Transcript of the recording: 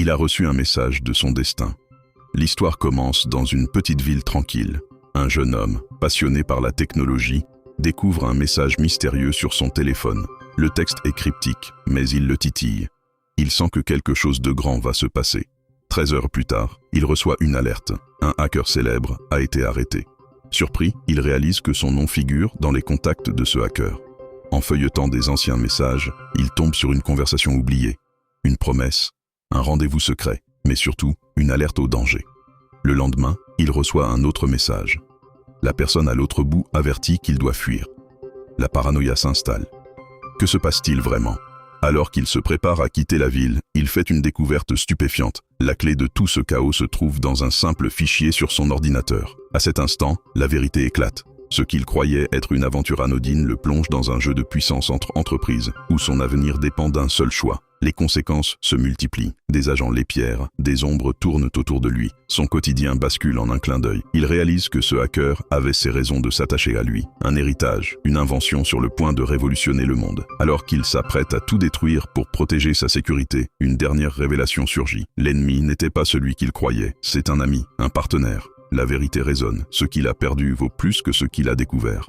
Il a reçu un message de son destin. L'histoire commence dans une petite ville tranquille. Un jeune homme, passionné par la technologie, découvre un message mystérieux sur son téléphone. Le texte est cryptique, mais il le titille. Il sent que quelque chose de grand va se passer. 13 heures plus tard, il reçoit une alerte. Un hacker célèbre a été arrêté. Surpris, il réalise que son nom figure dans les contacts de ce hacker. En feuilletant des anciens messages, il tombe sur une conversation oubliée. Une promesse, un rendez-vous secret, mais surtout une alerte au danger. Le lendemain, il reçoit un autre message. La personne à l'autre bout avertit qu'il doit fuir. La paranoïa s'installe. Que se passe-t-il vraiment ? Alors qu'il se prépare à quitter la ville, il fait une découverte stupéfiante. La clé de tout ce chaos se trouve dans un simple fichier sur son ordinateur. À cet instant, la vérité éclate. Ce qu'il croyait être une aventure anodine le plonge dans un jeu de puissance entre entreprises, où son avenir dépend d'un seul choix. Les conséquences se multiplient. Des agents l'épièrent, des ombres tournent autour de lui. Son quotidien bascule en un clin d'œil. Il réalise que ce hacker avait ses raisons de s'attacher à lui. Un héritage, une invention sur le point de révolutionner le monde. Alors qu'il s'apprête à tout détruire pour protéger sa sécurité, une dernière révélation surgit. L'ennemi n'était pas celui qu'il croyait. C'est un ami, un partenaire. La vérité résonne. Ce qu'il a perdu vaut plus que ce qu'il a découvert.